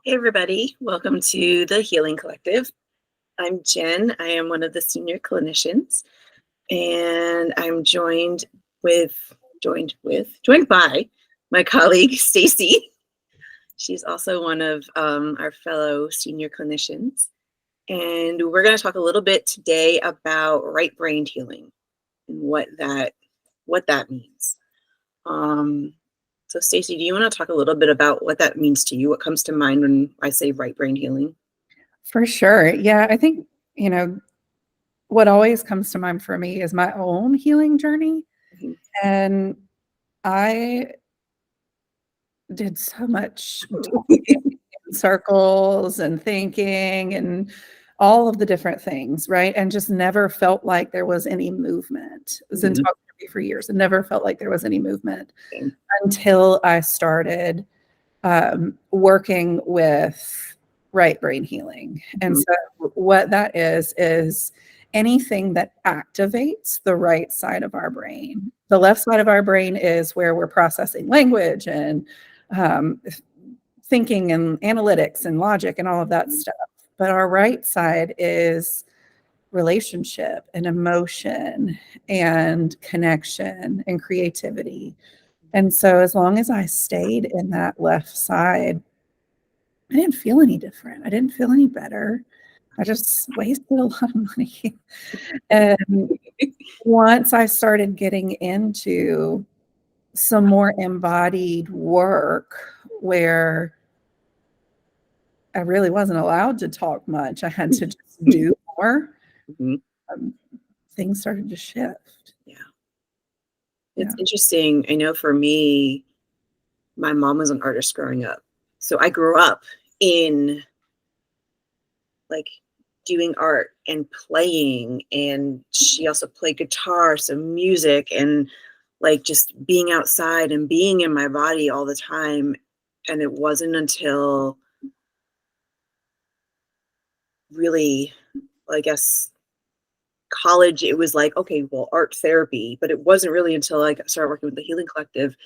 Hey, everybody. Welcome to the Healing Collective. I'm Jen. I am one of the senior clinicians, and I'm joined by my colleague, Stacey. She's also one of our fellow senior clinicians. And we're going to talk a little bit today about right-brained healing and what that means. So Stacey, do you want to talk a little bit about what that means to you? What comes to mind when I say right-brained healing? For sure. Yeah, I think, what always comes to mind for me is my own healing journey. Mhm. And I did so much talking in circles and thinking and all of the different things, right? And just never felt like there was any movement. I was in talk therapy for years and never felt like there was any movement until I started working with right brain healing. And so what that is anything that activates the right side of our brain. The left side of our brain is where we're processing language and thinking and analytics and logic and all of that stuff. But our right side is relationship and emotion and connection and creativity. And so as long as I stayed in that left side, I didn't feel any different. I didn't feel any better. I just wasted a lot of money. And once I started getting into some more embodied work where I really wasn't allowed to talk much, I had to just do more, things started to shift. Yeah. It's interesting. I know for me, my mom was an artist growing up. So I grew up in like doing art and playing, and she also played guitar, so music, and like just being outside and being in my body all the time. And it wasn't until really, I guess, college, it was like, okay, well, art therapy, but it wasn't really until I started working with the Healing Collective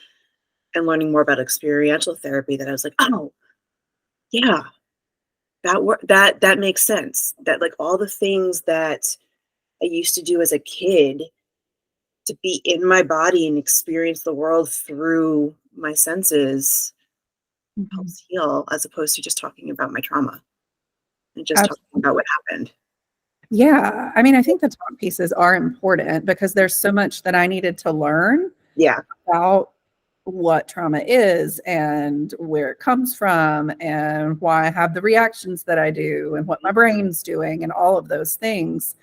and learning more about experiential therapy that I was like, oh, yeah, that makes sense. That like all the things that I used to do as a kid to be in my body and experience the world through my senses helps heal, as opposed to just talking about my trauma and just talking about what happened. Yeah. I mean, I think the talk pieces are important because there's so much that I needed to learn about what trauma is and where it comes from and why I have the reactions that I do and what my brain's doing and all of those things.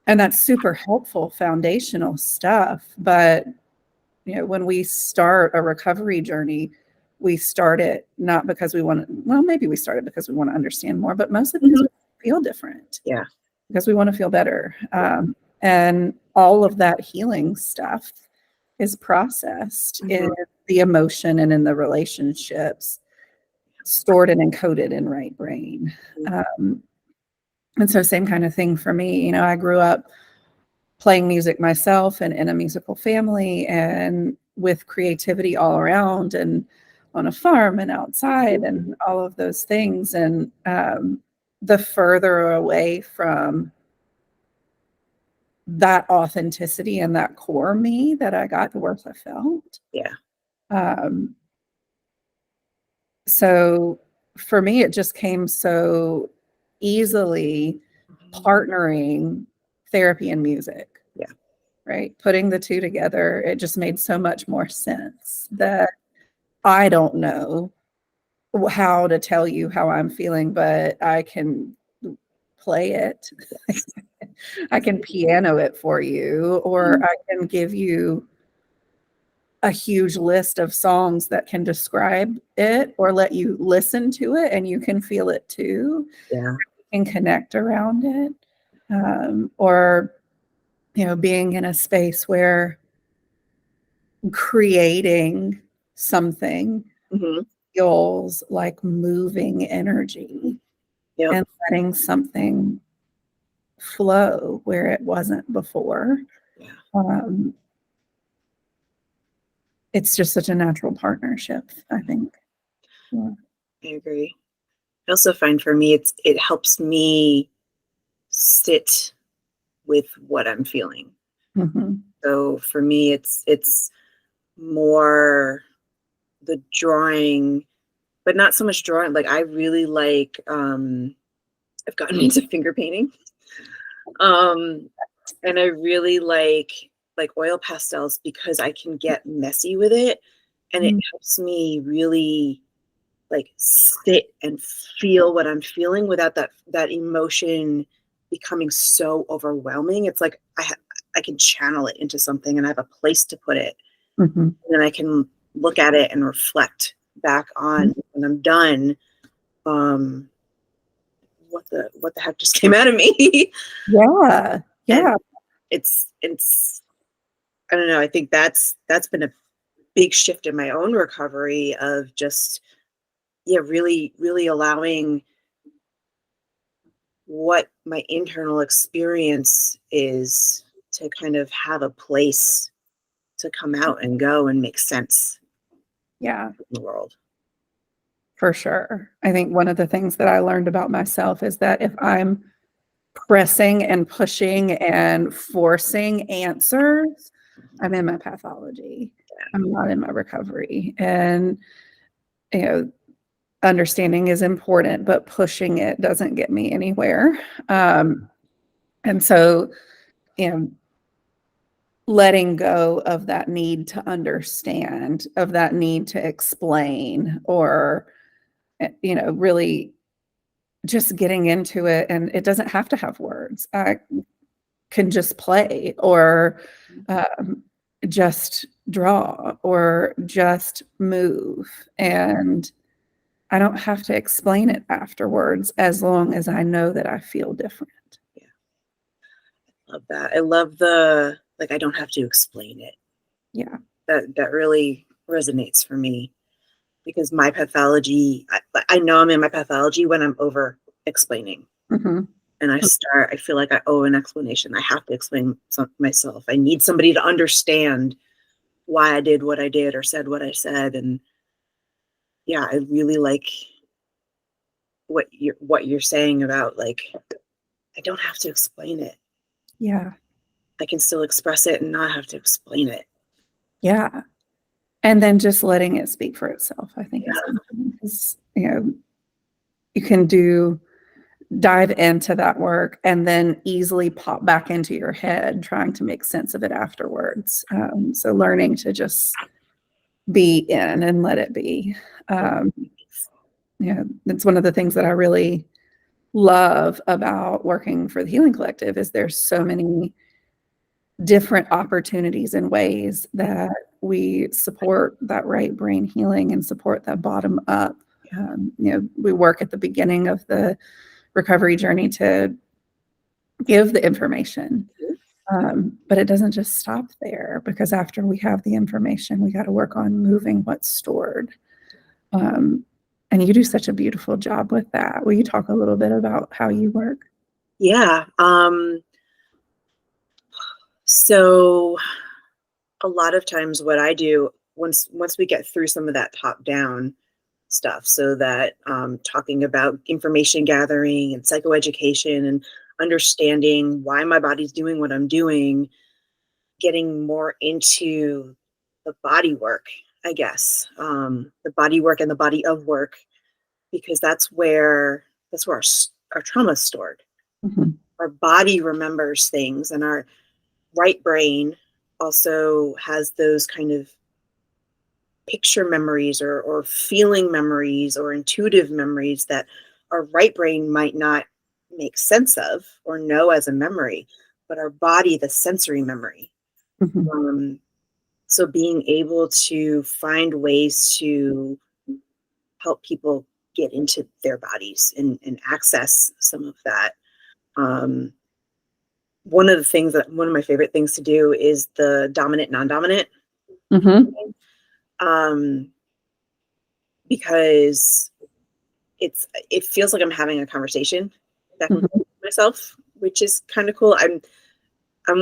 And that's super helpful foundational stuff. But, when we start a recovery journey, we start it not because we want to, well, maybe we start it because we want to understand more, but mostly because we feel different. Yeah. Because we want to feel better. And all of that healing stuff is processed in the emotion and in the relationships, stored and encoded in right brain. And so same kind of thing for me. I grew up playing music myself and in a musical family and with creativity all around and on a farm and outside and all of those things. And the further away from that authenticity and that core me that I got, the worse I felt. Yeah. So for me, it just came so easily partnering therapy and music. Yeah. Right. Putting the two together, it just made so much more sense that I don't know how to tell you how I'm feeling, but I can play it. I can piano it for you, or I can give you a huge list of songs that can describe it or let you listen to it and you can feel it too. Yeah. And connect around it. Or, being in a space where creating something feels like moving energy and letting something flow where it wasn't before. It's just such a natural partnership, I think. I agree. I also find for me, it helps me sit with what I'm feeling. Mm-hmm. So for me, it's more the drawing, but not so much drawing. Like I really like, I've gotten into finger painting. Um, and I really like oil pastels because I can get messy with it, and it helps me really like sit and feel what I'm feeling without that emotion becoming so overwhelming. It's like I can channel it into something and I have a place to put it. Mm-hmm. And then I can look at it and reflect back on when I'm done. Um, what the heck just came out of me? Yeah. And Yeah. it's I don't know. I think that's been a big shift in my own recovery of just really really allowing what my internal experience is to kind of have a place to come out and go and make sense Yeah. in the world. For sure. I think one of the things that I learned about myself is that if I'm pressing and pushing and forcing answers, I'm in my pathology. I'm not in my recovery. And, you know, understanding is important, but pushing it doesn't get me anywhere. And so, you know, letting go of that need to understand, of that need to explain, or, you know, really just getting into it. And it doesn't have to have words. I can just play, or um, just draw, or just move. And I don't have to explain it afterwards as long as I know that I feel different. Yeah, love that. I love the like I don't have to explain it. Yeah. That really resonates for me because my pathology, I know I'm in my pathology when I'm over explaining. Mm-hmm. And I feel like I owe an explanation. I have to explain myself. I need somebody to understand why I did what I did or said what I said. And yeah, I really like what you're saying about like I don't have to explain it. Yeah. I can still express it and not have to explain it. Yeah. And then just letting it speak for itself, I think is Yeah. important, because, you know, you can dive into that work and then easily pop back into your head trying to make sense of it afterwards. So learning to just be in and let it be. Um, yeah, that's one of the things that I really love about working for the Healing Collective is there's so many different opportunities and ways that we support that right brain healing and support that bottom up. You know, we work at the beginning of the recovery journey to give the information. But it doesn't just stop there, because after we have the information, we got to work on moving what's stored. And you do such a beautiful job with that. Will you talk a little bit about how you work? Yeah. So a lot of times what I do once we get through some of that top down stuff, so that talking about information gathering and psychoeducation and understanding why my body's doing what I'm doing, getting more into the body work, I guess, the body work and the body of work, because that's where our trauma is stored. Mm-hmm. Our body remembers things, and our right brain also has those kind of picture memories or feeling memories or intuitive memories that our right brain might not make sense of or know as a memory, but our body, the sensory memory. Mm-hmm. So being able to find ways to help people get into their bodies and access some of that. Um, one of my favorite things to do is the dominant, non-dominant, Mm-hmm. um, because it feels like I'm having a conversation back and Mm-hmm. forth with myself, which is kind of cool. I'm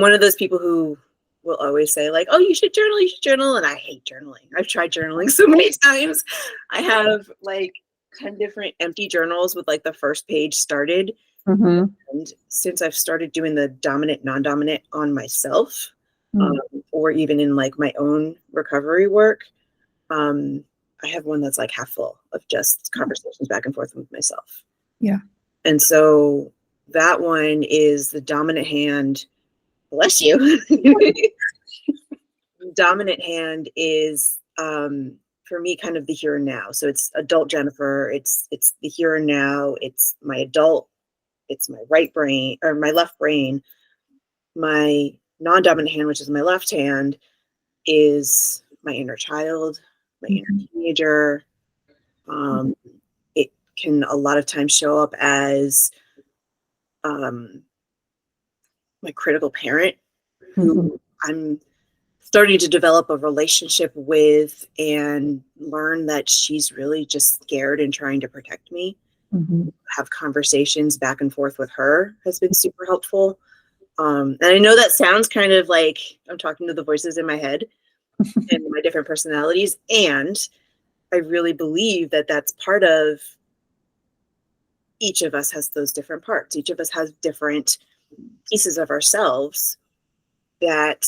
one of those people who will always say like, "Oh, you should journal," and I hate journaling. I've tried journaling so many times. I have like 10 different empty journals with like the first page started. Mm-hmm. And since I've started doing the dominant, non-dominant on myself, Mm. or even in like my own recovery work, I have one that's like half full of just conversations back and forth with myself. Yeah. And so that one is the dominant hand. Bless you. Dominant hand is for me kind of the here and now. So it's adult Jennifer. It's the here and now. It's my adult. It's my right brain or my left brain. My non-dominant hand, which is my left hand, is my inner child, my inner teenager. It can a lot of times show up as my critical parent, who I'm starting to develop a relationship with and learn that she's really just scared and trying to protect me. Mm-hmm. Have conversations back and forth with her has been super helpful. And I know that sounds kind of like I'm talking to the voices in my head and my different personalities. And I really believe that that's part of each of us has those different parts. Each of us has different pieces of ourselves that,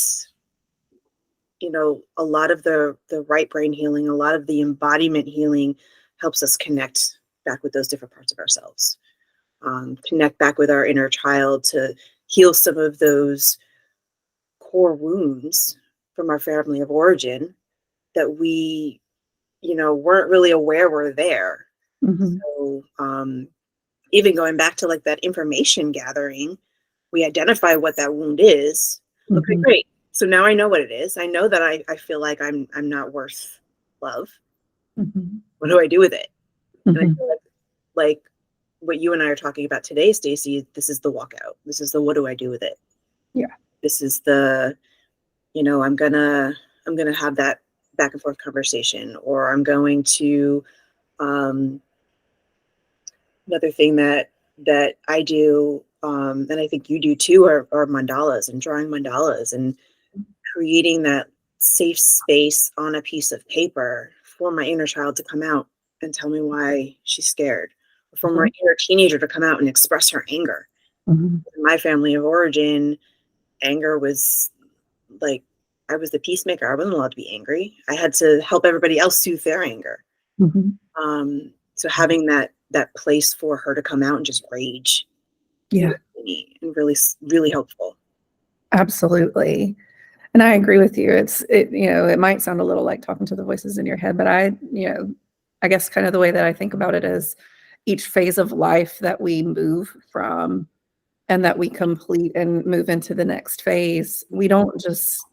you know, a lot of the right brain healing, a lot of the embodiment healing helps us connect back with those different parts of ourselves, connect back with our inner child to heal some of those core wounds from our family of origin that we, you know, weren't really aware were there. Mm-hmm. So even going back to like that information gathering, we identify what that wound is. Okay, Mm-hmm. great. So now I know what it is. I know that I feel like I'm not worth love. Mm-hmm. What do I do with it? And I Mm-hmm. feel like what you and I are talking about today, Stacey, this is the walkout. This is the what do I do with it? Yeah. This is the, you know, I'm gonna have that back and forth conversation, or I'm going to another thing that I do, and I think you do too, are mandalas and drawing mandalas and creating that safe space on a piece of paper for my inner child to come out and tell me why she's scared, or for my inner teenager to come out and express her anger. Mm-hmm. In my family of origin, anger was like, I was the peacemaker. I wasn't allowed to be angry. I had to help everybody else soothe their anger. Mm-hmm. So having that place for her to come out and just rage, Yeah, and really, really helpful. absolutely. And I agree with you. It might sound a little like talking to the voices in your head, but I guess kind of the way that I think about it is each phase of life that we move from and that we complete and move into the next phase, we don't just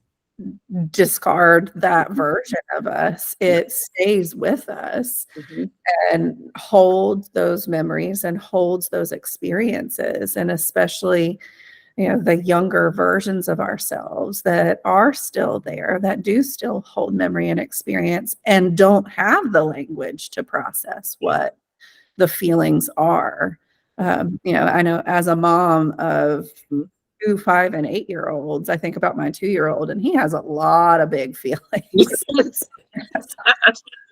discard that version of us. It stays with us Mm-hmm. and holds those memories and holds those experiences. And especially, the younger versions of ourselves that are still there, that do still hold memory and experience and don't have the language to process what the feelings are. I know as a mom of 2, 5, and 8-year-olds, I think about my 2-year-old, and he has a lot of big feelings.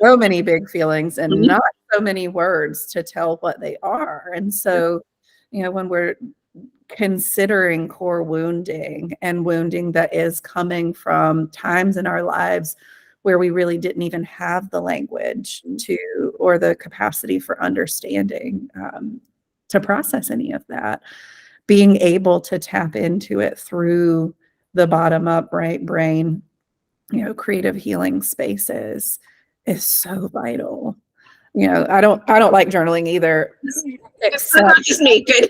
So many big feelings and not so many words to tell what they are. And so, when we're considering core wounding and wounding that is coming from times in our lives where we really didn't even have the language to or the capacity for understanding to process any of that, being able to tap into it through the bottom up right brain, creative healing spaces is so vital. I don't like journaling either, except Just me. Good.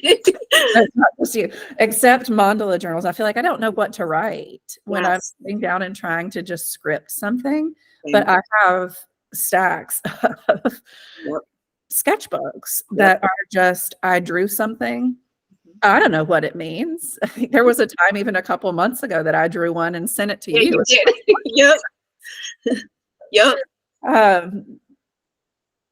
that's not just you, except mandala journals. I feel like I don't know what to write when I'm Yes. sitting down and trying to just script something, Same. but I have stacks of Yep. sketchbooks Yep. that are just, I drew something. I don't know what it means. I think there was a time even a couple months ago that I drew one and sent it to Yeah, you. you did. Yep. Yep. Um,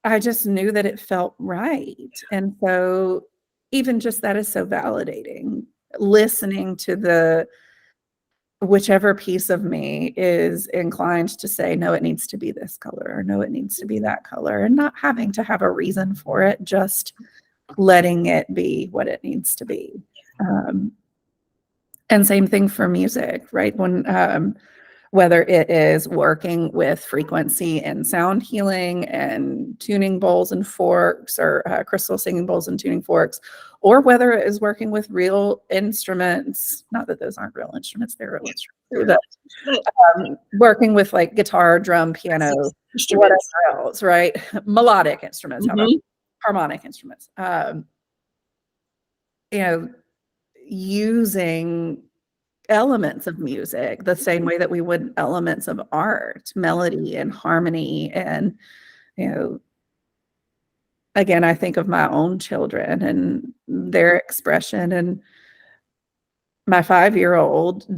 I just knew that it felt right. And so even just that is so validating. Listening to whichever piece of me is inclined to say, no, it needs to be this color, or no, it needs to be that color, and not having to have a reason for it, just letting it be what it needs to be. And same thing for music, right? When whether it is working with frequency and sound healing and tuning bowls and forks, or crystal singing bowls and tuning forks, or whether it is working with real instruments, not that those aren't real instruments, they're real instruments, but working with like guitar, drum, piano, whatever else, right? Melodic instruments, how about harmonic instruments? Using elements of music the same way that we would elements of art, melody and harmony. And, again, I think of my own children and their expression, and my 5-year-old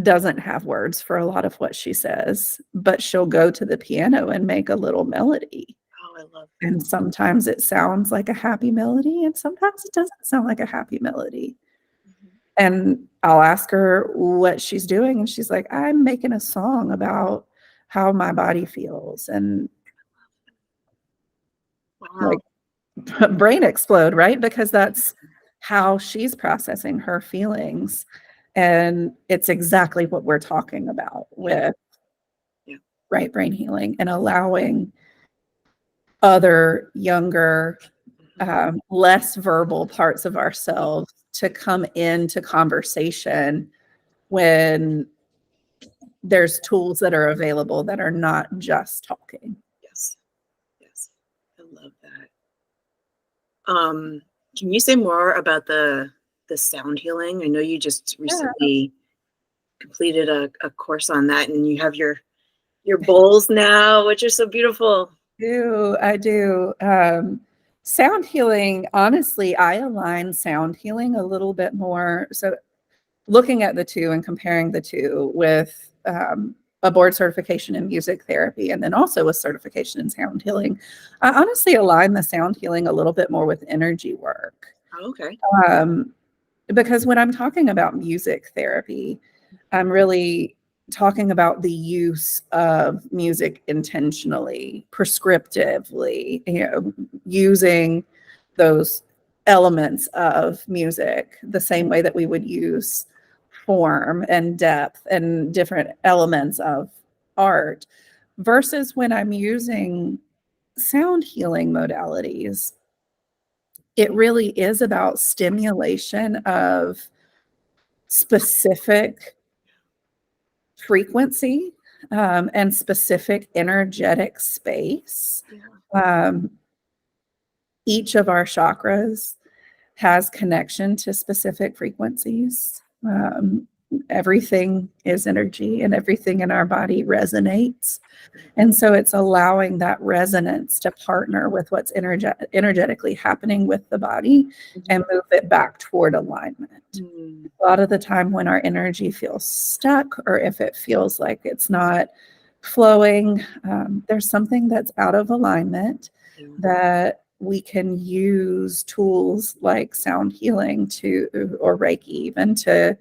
doesn't have words for a lot of what she says, but she'll go to the piano and make a little melody. Oh, I love that. And sometimes it sounds like a happy melody, and sometimes it doesn't sound like a happy melody. And I'll ask her what she's doing, and she's like, I'm making a song about how my body feels. And like, brain explode, right? Because that's how she's processing her feelings. And it's exactly what we're talking about with right brain healing, and allowing other younger, less verbal parts of ourselves to come into conversation when there's tools that are available that are not just talking. Yes. I love that. Can you say more about the sound healing? I know you just recently completed a course on that, and you have your bowls now, which are so beautiful. I do. Sound healing, honestly, I align sound healing a little bit more. So looking at the two and comparing the two with a board certification in music therapy, and then also a certification in sound healing, I honestly align the sound healing a little bit more with energy work. Oh, okay. Because when I'm talking about music therapy, I'm really talking about the use of music intentionally, prescriptively, using those elements of music the same way that we would use form and depth and different elements of art, versus when I'm using sound healing modalities, it really is about stimulation of specific frequency and specific energetic space. Each of our chakras has connection to specific frequencies. Everything is energy, and everything in our body resonates. And so it's allowing that resonance to partner with what's energetically happening with the body and move it back toward alignment. A lot of the time when our energy feels stuck, or if it feels like it's not flowing, there's something that's out of alignment that we can use tools like sound healing or Reiki even, to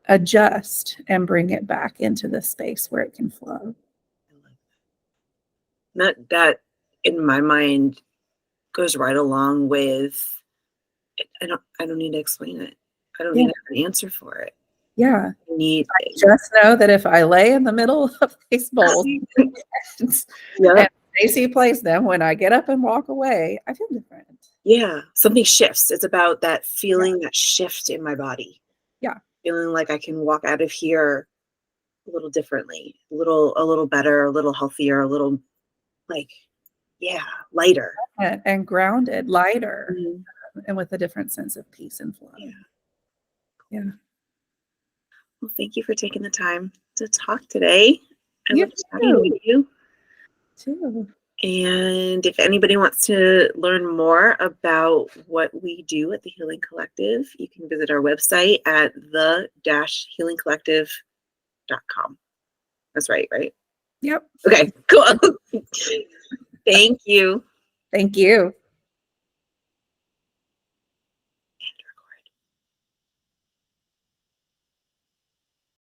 adjust and bring it back into the space where it can flow. That in my mind goes right along with, I don't need to explain it. I don't need to have an answer for it. I just know that if I lay in the middle of these bowls and Stacey plays them, when I get up and walk away, I feel different. Something shifts. It's about that feeling, that shift in my body. Feeling like I can walk out of here a little differently, a little better, a little healthier, a little lighter. And grounded, lighter, and with a different sense of peace and flow. Well, thank you for taking the time to talk today. I love chatting with you too. And if anybody wants to learn more about what we do at the Healing Collective, you can visit our website at the-healingcollective.com. That's right? Yep. Okay, cool. Thank you. Thank you.